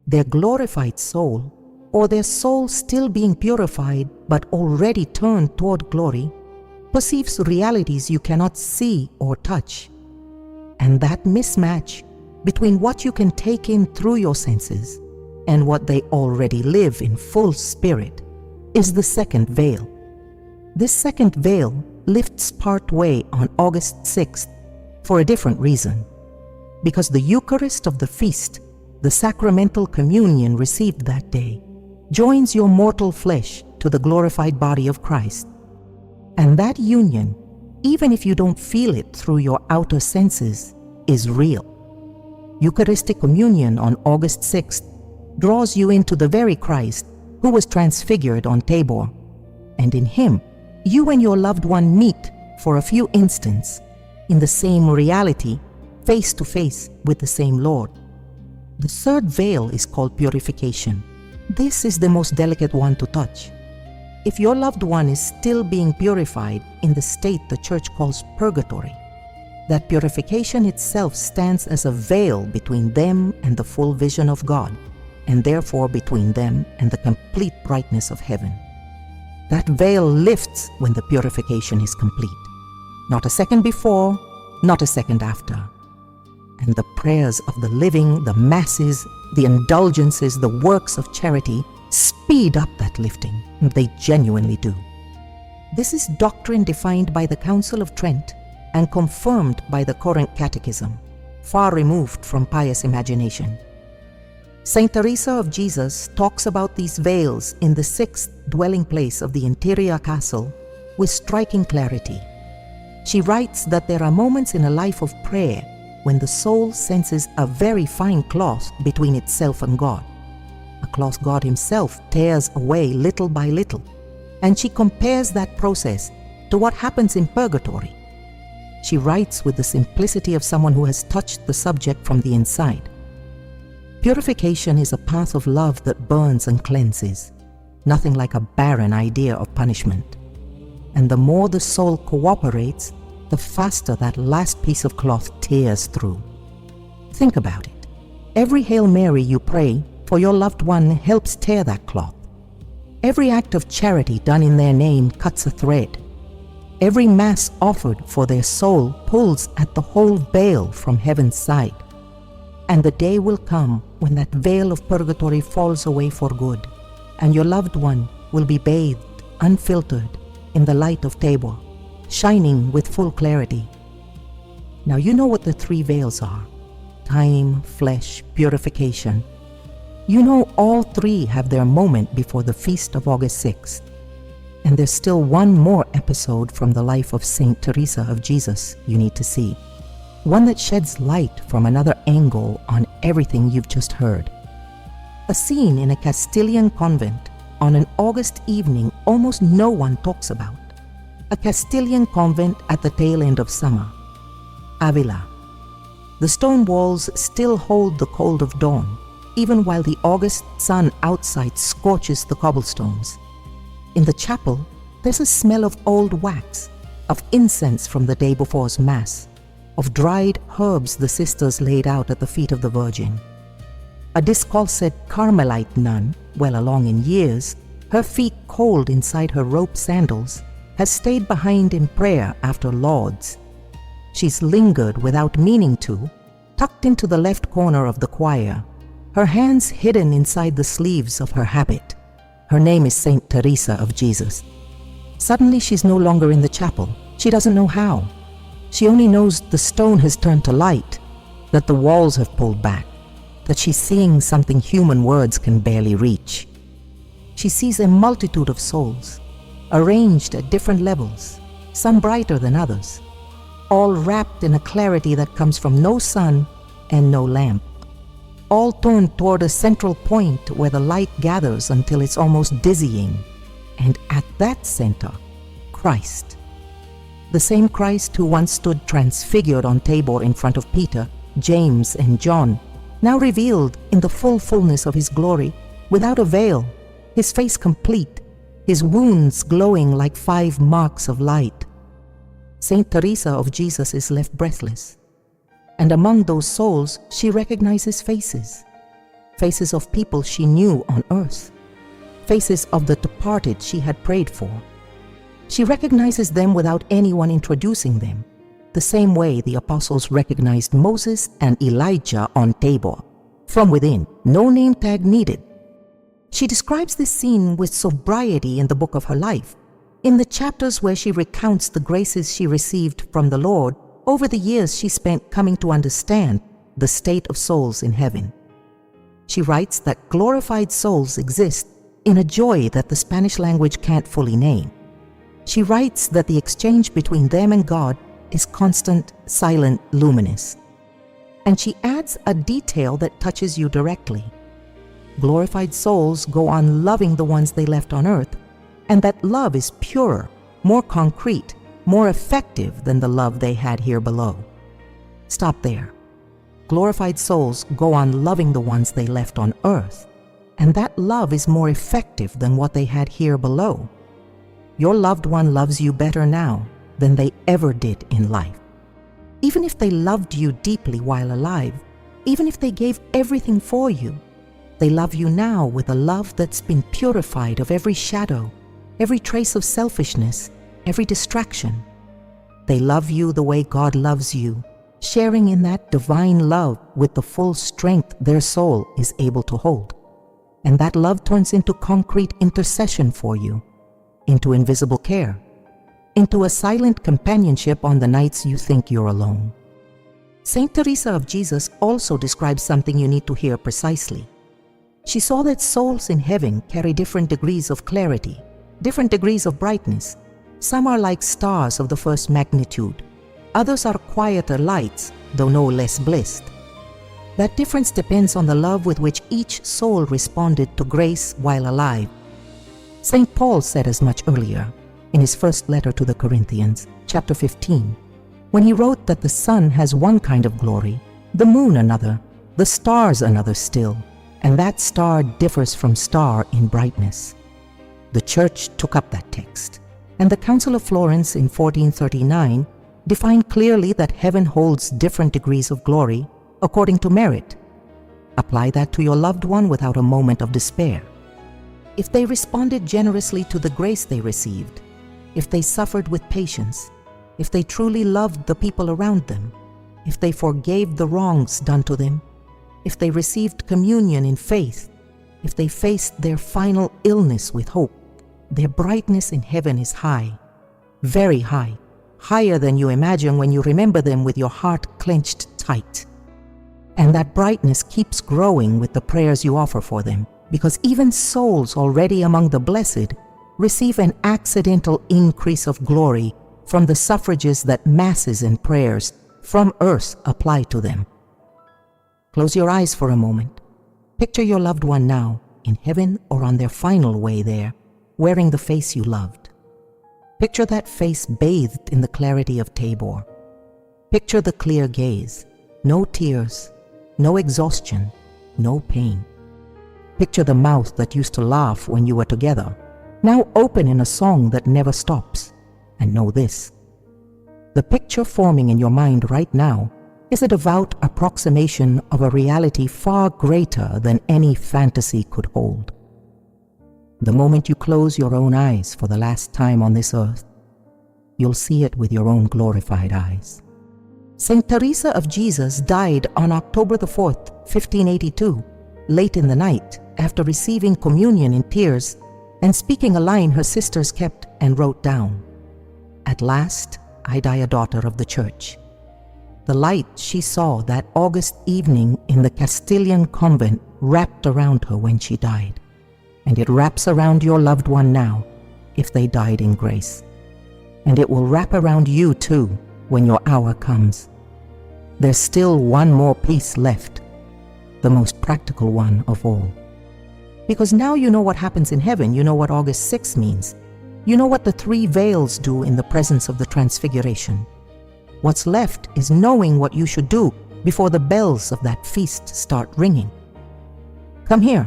Their glorified soul, or their soul still being purified but already turned toward glory, perceives realities you cannot see or touch. And that mismatch between what you can take in through your senses and what they already live in full spirit is the second veil. This second veil lifts part way on August 6th for a different reason. Because the Eucharist of the feast, the sacramental communion received that day, joins your mortal flesh to the glorified body of Christ. And that union, even if you don't feel it through your outer senses, is real. Eucharistic communion on August 6th draws you into the very Christ who was transfigured on Tabor, and in him, you and your loved one meet for a few instants in the same reality, face to face with the same Lord. The third veil is called purification. This is the most delicate one to touch. If your loved one is still being purified in the state the Church calls purgatory, that purification itself stands as a veil between them and the full vision of God, and therefore between them and the complete brightness of heaven. That veil lifts when the purification is complete. Not a second before, not a second after. And the prayers of the living, the masses, the indulgences, the works of charity speed up that lifting. They genuinely do. This is doctrine defined by the Council of Trent and confirmed by the current catechism, far removed from pious imagination. Saint Teresa of Jesus talks about these veils in the sixth dwelling place of the interior castle with striking clarity. She writes that there are moments in a life of prayer when the soul senses a very fine cloth between itself and God, a cloth God himself tears away little by little, and she compares that process to what happens in purgatory. She writes with the simplicity of someone who has touched the subject from the inside. Purification is a path of love that burns and cleanses, nothing like a barren idea of punishment. And the more the soul cooperates, the faster that last piece of cloth tears through. Think about it. Every Hail Mary you pray for your loved one helps tear that cloth. Every act of charity done in their name cuts a thread. Every Mass offered for their soul pulls at the whole veil from heaven's side. And the day will come when that veil of purgatory falls away for good, and your loved one will be bathed, unfiltered, in the light of Tabor, shining with full clarity. Now you know what the three veils are: time, flesh, purification. You know all three have their moment before the feast of August 6th. And there's still one more episode from the life of Saint Teresa of Jesus you need to see. One that sheds light from another angle on everything you've just heard. A scene in a Castilian convent on an August evening almost no one talks about. A Castilian convent at the tail end of summer. Avila. The stone walls still hold the cold of dawn, even while the August sun outside scorches the cobblestones. In the chapel, there's a smell of old wax, of incense from the day before's Mass, of dried herbs the sisters laid out at the feet of the Virgin. A discalced Carmelite nun, well along in years, her feet cold inside her rope sandals, has stayed behind in prayer after Lauds. She's lingered without meaning to, tucked into the left corner of the choir, her hands hidden inside the sleeves of her habit. Her name is Saint Teresa of Jesus. Suddenly she's no longer in the chapel. She doesn't know how. She only knows the stone has turned to light, that the walls have pulled back, that she's seeing something human words can barely reach. She sees a multitude of souls, arranged at different levels, some brighter than others, all wrapped in a clarity that comes from no sun and no lamp, all turned toward a central point where the light gathers until it's almost dizzying, and at that center, Christ. The same Christ who once stood transfigured on Tabor in front of Peter, James, and John, now revealed in the full fullness of his glory, without a veil, his face complete, his wounds glowing like 5 marks of light. Saint Teresa of Jesus is left breathless. And among those souls, she recognizes faces. Faces of people she knew on earth. Faces of the departed she had prayed for. She recognizes them without anyone introducing them, the same way the apostles recognized Moses and Elijah on Tabor, from within, no name tag needed. She describes this scene with sobriety in the book of her life, in the chapters where she recounts the graces she received from the Lord over the years she spent coming to understand the state of souls in heaven. She writes that glorified souls exist in a joy that the Spanish language can't fully name. She writes that the exchange between them and God is constant, silent, luminous. And she adds a detail that touches you directly. Glorified souls go on loving the ones they left on earth, and that love is purer, more concrete, more effective than the love they had here below. Stop there. Glorified souls go on loving the ones they left on earth, and that love is more effective than what they had here below. Your loved one loves you better now than they ever did in life. Even if they loved you deeply while alive, even if they gave everything for you, they love you now with a love that's been purified of every shadow, every trace of selfishness, every distraction. They love you the way God loves you, sharing in that divine love with the full strength their soul is able to hold. And that love turns into concrete intercession for you, into invisible care, into a silent companionship on the nights you think you're alone. Saint Teresa of Jesus also describes something you need to hear precisely. She saw that souls in heaven carry different degrees of clarity, different degrees of brightness. Some are like stars of the first magnitude. Others are quieter lights, though no less blessed. That difference depends on the love with which each soul responded to grace while alive. St. Paul said as much earlier, in his first letter to the Corinthians, chapter 15, when he wrote that the sun has one kind of glory, the moon another, the stars another still, and that star differs from star in brightness. The Church took up that text, and the Council of Florence in 1439 defined clearly that heaven holds different degrees of glory according to merit. Apply that to your loved one without a moment of despair. If they responded generously to the grace they received, if they suffered with patience, if they truly loved the people around them, if they forgave the wrongs done to them, if they received communion in faith, if they faced their final illness with hope, their brightness in heaven is high, very high, higher than you imagine when you remember them with your heart clenched tight. And that brightness keeps growing with the prayers you offer for them, because even souls already among the blessed receive an accidental increase of glory from the suffrages that masses and prayers from earth apply to them. Close your eyes for a moment. Picture your loved one now, in heaven or on their final way there, wearing the face you loved. Picture that face bathed in the clarity of Tabor. Picture the clear gaze, no tears, no exhaustion, no pain. Picture the mouth that used to laugh when you were together, now open in a song that never stops. And know this: the picture forming in your mind right now is a devout approximation of a reality far greater than any fantasy could hold. The moment you close your own eyes for the last time on this earth, you'll see it with your own glorified eyes. Saint Teresa of Jesus died on October the 4th, 1582, late in the night, after receiving communion in tears and speaking a line her sisters kept and wrote down. At last, I die a daughter of the Church. The light she saw that August evening in the Castilian convent wrapped around her when she died, and it wraps around your loved one now if they died in grace. And it will wrap around you too when your hour comes. There's still one more piece left, the most practical one of all. Because now you know what happens in heaven, you know what August 6 means. You know what the 3 veils do in the presence of the Transfiguration. What's left is knowing what you should do before the bells of that feast start ringing. Come here.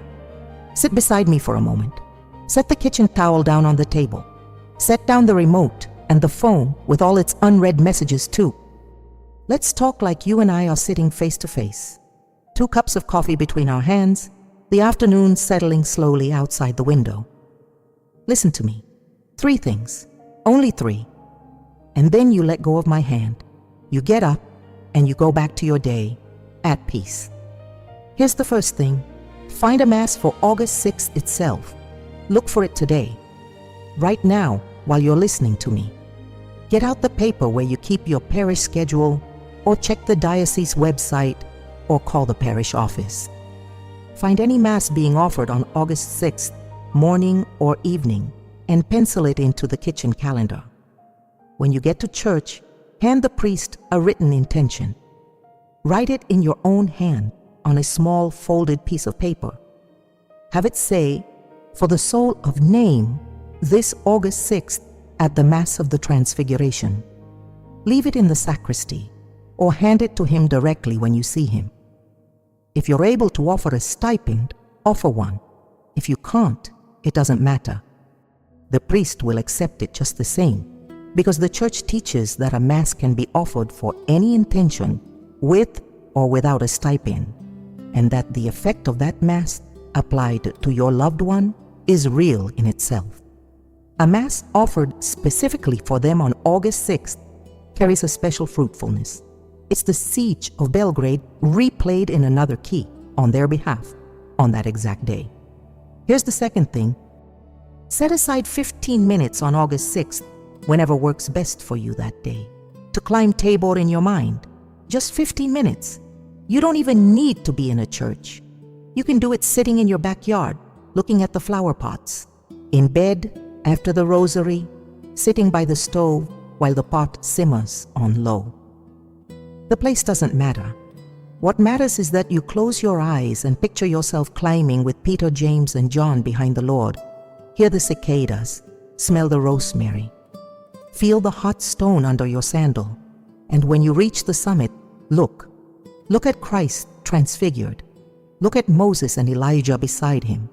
Sit beside me for a moment. Set the kitchen towel down on the table. Set down the remote and the phone with all its unread messages too. Let's talk like you and I are sitting face to face. 2 cups of coffee between our hands, the afternoon settling slowly outside the window. Listen to me. 3 things, only 3. And then you let go of my hand. You get up and you go back to your day at peace. Here's the first thing. Find a Mass for August 6th itself. Look for it today, right now, while you're listening to me. Get out the paper where you keep your parish schedule, or check the diocese website, or call the parish office. Find any Mass being offered on August 6th, morning or evening, and pencil it into the kitchen calendar. When you get to church, hand the priest a written intention. Write it in your own hand on a small folded piece of paper. Have it say, "For the soul of name, this August 6th at the Mass of the Transfiguration." Leave it in the sacristy, or hand it to him directly when you see him. If you're able to offer a stipend, offer one. If you can't, it doesn't matter. The priest will accept it just the same, because the Church teaches that a Mass can be offered for any intention, with or without a stipend, and that the effect of that Mass applied to your loved one is real in itself. A Mass offered specifically for them on August 6th carries a special fruitfulness. It's the Siege of Belgrade replayed in another key on their behalf on that exact day. Here's the second thing. Set aside 15 minutes on August 6th whenever works best for you that day, to climb Tabor in your mind. Just 15 minutes. You don't even need to be in a church. You can do it sitting in your backyard, looking at the flower pots, in bed, after the rosary, sitting by the stove while the pot simmers on low. The place doesn't matter. What matters is that you close your eyes and picture yourself climbing with Peter, James, and John behind the Lord. Hear the cicadas, smell the rosemary. Feel the hot stone under your sandal. And when you reach the summit, look. Look at Christ transfigured. Look at Moses and Elijah beside him.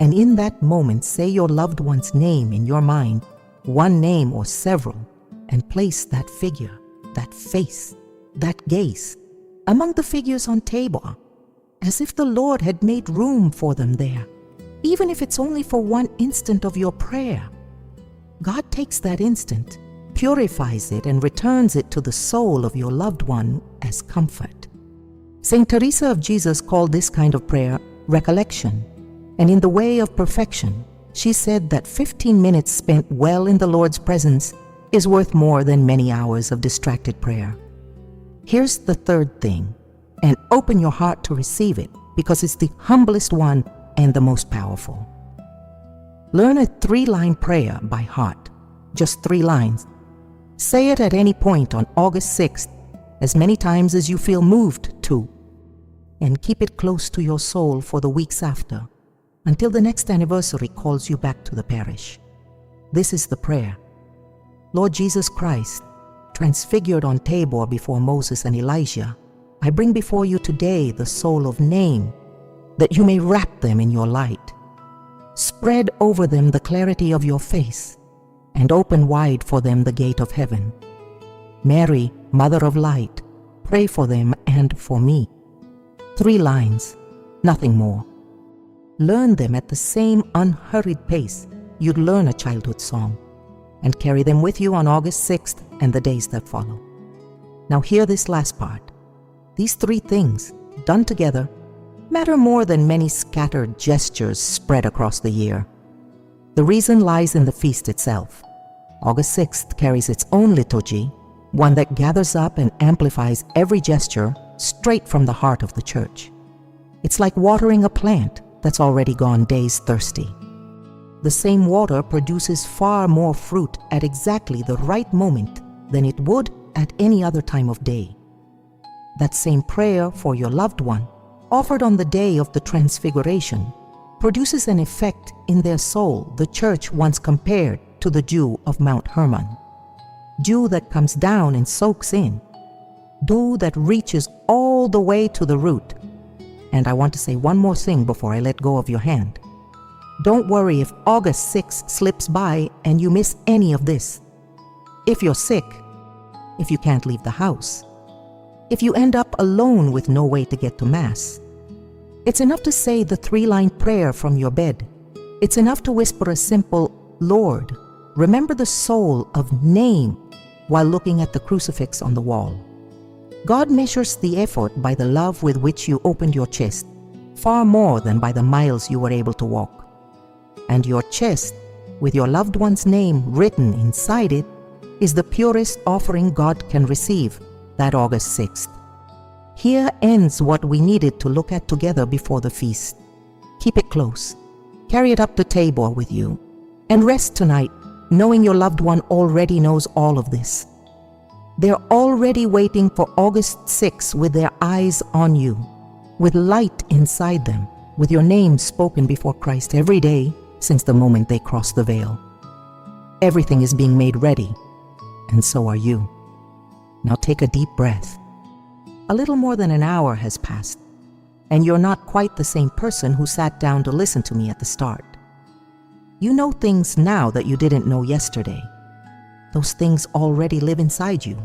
And in that moment, say your loved one's name in your mind, one name or several, and place that figure, that face, that gaze among the figures on Tabor, as if the Lord had made room for them there, even if it's only for one instant of your prayer. God takes that instant, purifies it, and returns it to the soul of your loved one as comfort. Saint Teresa of Jesus called this kind of prayer recollection, and in the way of perfection, she said that 15 minutes spent well in the Lord's presence is worth more than many hours of distracted prayer. Here's the third thing, and open your heart to receive it, because it's the humblest one and the most powerful. Learn a 3-line prayer by heart, just 3 lines. Say it at any point on August 6th, as many times as you feel moved to, and keep it close to your soul for the weeks after, until the next anniversary calls you back to the parish. This is the prayer. Lord Jesus Christ, transfigured on Tabor before Moses and Elijah, I bring before you today the soul of name, that you may wrap them in your light. Spread over them the clarity of your face, and open wide for them the gate of heaven. Mary, Mother of Light, pray for them and for me. 3 lines, nothing more. Learn them at the same unhurried pace you'd learn a childhood song, and carry them with you on August 6th and the days that follow. Now hear this last part. These 3 things, done together, matter more than many scattered gestures spread across the year. The reason lies in the feast itself. August 6th carries its own liturgy, one that gathers up and amplifies every gesture straight from the heart of the Church. It's like watering a plant that's already gone days thirsty. The same water produces far more fruit at exactly the right moment than it would at any other time of day. That same prayer for your loved one, offered on the day of the Transfiguration, produces an effect in their soul the Church once compared to the dew of Mount Hermon. Dew that comes down and soaks in. Dew that reaches all the way to the root. And I want to say one more thing before I let go of your hand. Don't worry if August 6 slips by and you miss any of this. If you're sick, if you can't leave the house, if you end up alone with no way to get to Mass, it's enough to say the 3-line prayer from your bed. It's enough to whisper a simple, Lord, remember the soul of name, while looking at the crucifix on the wall. God measures the effort by the love with which you opened your chest, far more than by the miles you were able to walk. And your chest, with your loved one's name written inside it, is the purest offering God can receive that August 6th. Here ends what we needed to look at together before the feast. Keep it close. Carry it up to Tabor with you. And rest tonight, knowing your loved one already knows all of this. They're already waiting for August 6 with their eyes on you, with light inside them, with your name spoken before Christ every day since the moment they crossed the veil. Everything is being made ready, and so are you. Now take a deep breath. A little more than an hour has passed, and you're not quite the same person who sat down to listen to me at the start. You know things now that you didn't know yesterday. Those things already live inside you.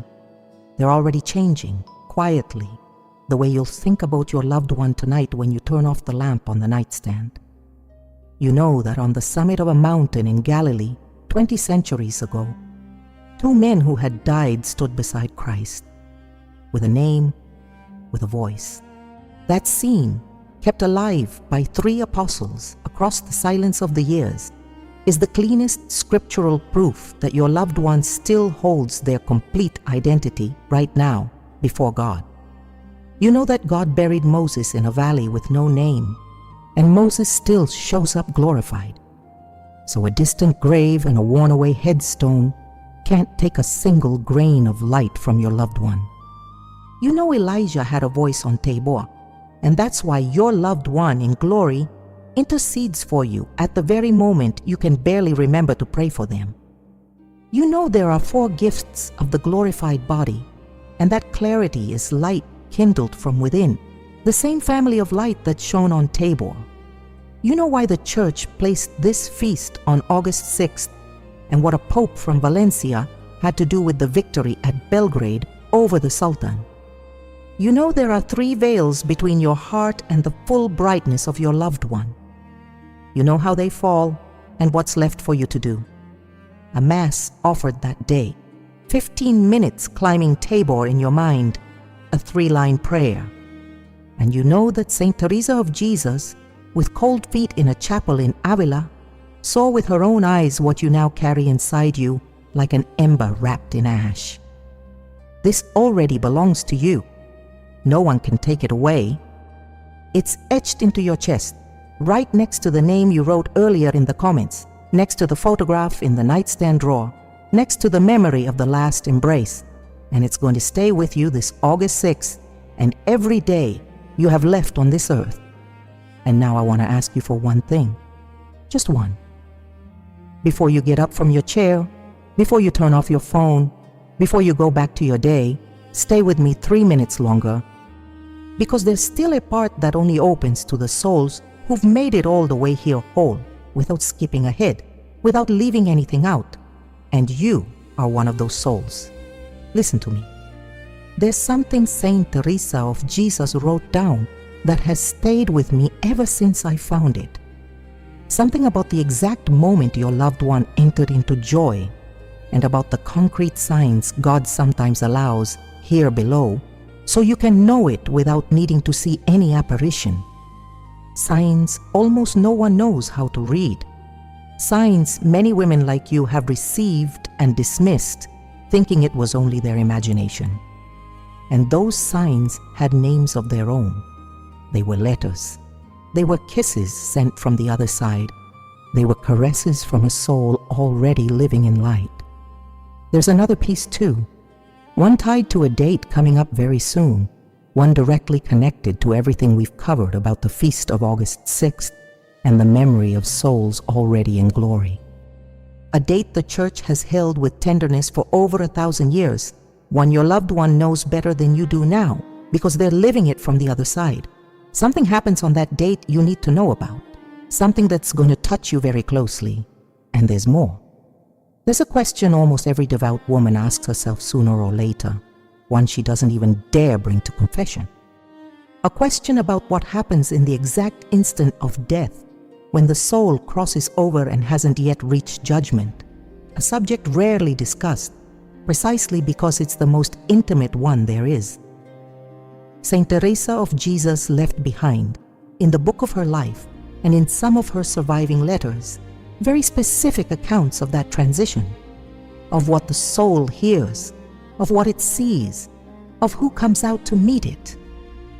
They're already changing, quietly, the way you'll think about your loved one tonight when you turn off the lamp on the nightstand. You know that on the summit of a mountain in Galilee, 20 centuries ago, 2 men who had died stood beside Christ, with a name, with a voice. That scene, kept alive by 3 apostles across the silence of the years, is the cleanest scriptural proof that your loved one still holds their complete identity right now before God. You know that God buried Moses in a valley with no name, and Moses still shows up glorified. So a distant grave and a worn-away headstone can't take a single grain of light from your loved one. You know Elijah had a voice on Tabor, and that's why your loved one in glory intercedes for you at the very moment you can barely remember to pray for them. You know there are 4 gifts of the glorified body, and that clarity is light kindled from within, the same family of light that shone on Tabor. You know why the church placed this feast on August 6th and what a pope from Valencia had to do with the victory at Belgrade over the Sultan. You know there are 3 veils between your heart and the full brightness of your loved one. You know how they fall and what's left for you to do. A mass offered that day, 15 minutes climbing Tabor in your mind, a 3-line prayer. And you know that Saint Teresa of Jesus, with cold feet in a chapel in Avila, saw with her own eyes what you now carry inside you like an ember wrapped in ash. This already belongs to you. No one can take it away. It's etched into your chest, right next to the name you wrote earlier in the comments, next to the photograph in the nightstand drawer, next to the memory of the last embrace. And it's going to stay with you this August 6th and every day you have left on this earth. And now I want to ask you for one thing, just one. Before you get up from your chair, before you turn off your phone, before you go back to your day, stay with me 3 minutes longer, because there's still a part that only opens to the souls who've made it all the way here whole, without skipping ahead, without leaving anything out. And you are one of those souls. Listen to me. There's something Saint Teresa of Jesus wrote down that has stayed with me ever since I found it. Something about the exact moment your loved one entered into joy, and about the concrete signs God sometimes allows here below, so you can know it without needing to see any apparition. Signs almost no one knows how to read. Signs many women like you have received and dismissed, thinking it was only their imagination. And those signs had names of their own. They were letters. They were kisses sent from the other side. They were caresses from a soul already living in light. There's another piece too, one tied to a date coming up very soon, one directly connected to everything we've covered about the feast of August 6th and the memory of souls already in glory. A date the church has held with tenderness for over 1,000 years, one your loved one knows better than you do now because they're living it from the other side. Something happens on that date you need to know about, something that's going to touch you very closely. And there's more. There's a question almost every devout woman asks herself sooner or later, one she doesn't even dare bring to confession. A question about what happens in the exact instant of death, when the soul crosses over and hasn't yet reached judgment, a subject rarely discussed, precisely because it's the most intimate one there is. Saint Teresa of Jesus left behind, in the book of her life and in some of her surviving letters, very specific accounts of that transition, of what the soul hears, of what it sees, of who comes out to meet it,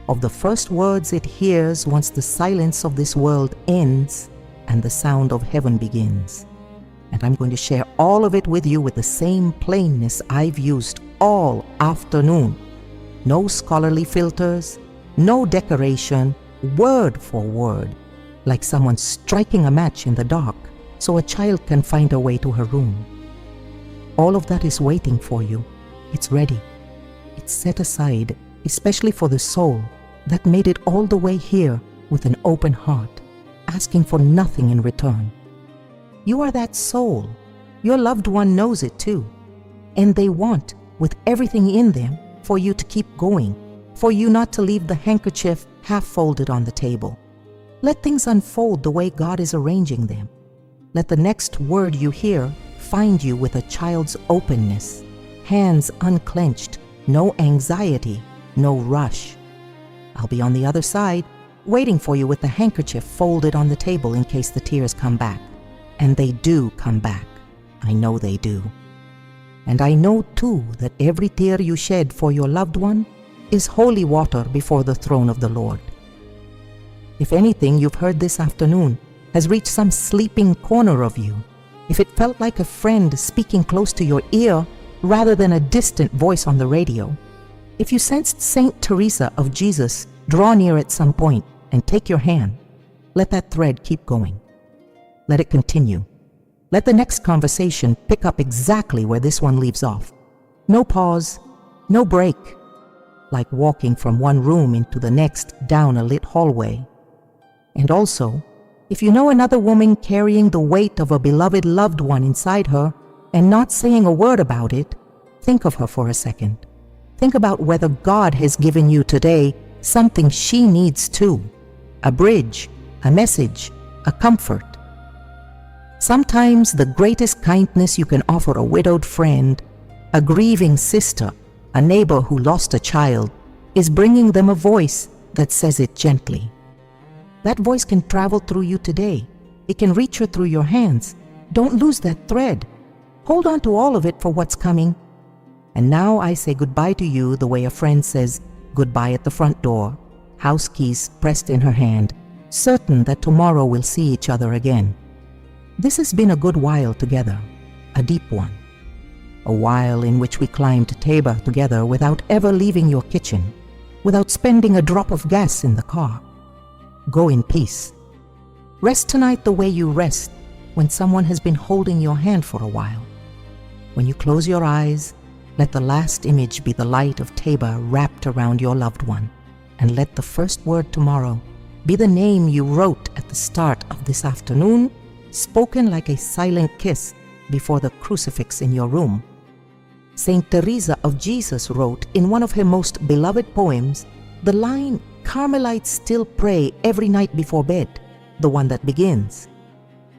of the first words it hears once the silence of this world ends and the sound of heaven begins. And I'm going to share all of it with you with the same plainness I've used all afternoon. No scholarly filters, no decoration, word for word, like someone striking a match in the dark so a child can find her way to her room. All of that is waiting for you. It's ready. It's set aside, especially for the soul that made it all the way here with an open heart, asking for nothing in return. You are that soul. Your loved one knows it too. And they want, with everything in them, for you to keep going, for you not to leave the handkerchief half folded on the table. Let things unfold the way God is arranging them. Let the next word you hear find you with a child's openness, hands unclenched, no anxiety, no rush. I'll be on the other side, waiting for you with the handkerchief folded on the table in case the tears come back. and they do come back. I know they do. And I know too that every tear you shed for your loved one is holy water before the throne of the Lord. If anything you've heard this afternoon has reached some sleeping corner of you, if it felt like a friend speaking close to your ear rather than a distant voice on the radio, if you sensed Saint Teresa of Jesus draw near at some point and take your hand, let that thread keep going. Let it continue. Let the next conversation pick up exactly where this one leaves off. No pause, no break, like walking from one room into the next down a lit hallway. And also, if you know another woman carrying the weight of a beloved loved one inside her and not saying a word about it, think of her for a second. Think about whether God has given you today something she needs too. A bridge, a message, a comfort. Sometimes the greatest kindness you can offer a widowed friend, a grieving sister, a neighbor who lost a child, is bringing them a voice that says it gently. That voice can travel through you today. It can reach her through your hands. Don't lose that thread. Hold on to all of it for what's coming. And now I say goodbye to you the way a friend says goodbye at the front door, house keys pressed in her hand, certain that tomorrow we'll see each other again. This has been a good while together, a deep one. A while in which we climbed Tabor together without ever leaving your kitchen, without spending a drop of gas in the car. Go in peace. Rest tonight the way you rest when someone has been holding your hand for a while. When you close your eyes, let the last image be the light of Tabor wrapped around your loved one, and let the first word tomorrow be the name you wrote at the start of this afternoon, spoken like a silent kiss before the crucifix in your room. Saint Teresa of Jesus wrote in one of her most beloved poems the line, "Carmelites still pray every night before bed," the one that begins,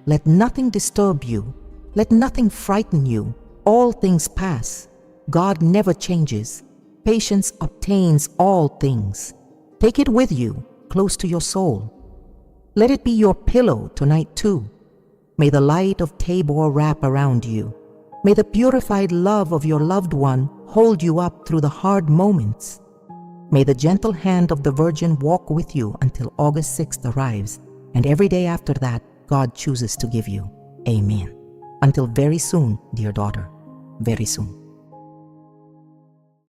"Let nothing disturb you, let nothing frighten you, all things pass. God never changes. Patience obtains all things. Take it with you, close to your soul. Let it be your pillow tonight too. May the light of Tabor wrap around you. May the purified love of your loved one hold you up through the hard moments. May the gentle hand of the Virgin walk with you until August 6th arrives, and every day after that, God chooses to give you. Amen. Until very soon, dear daughter, very soon."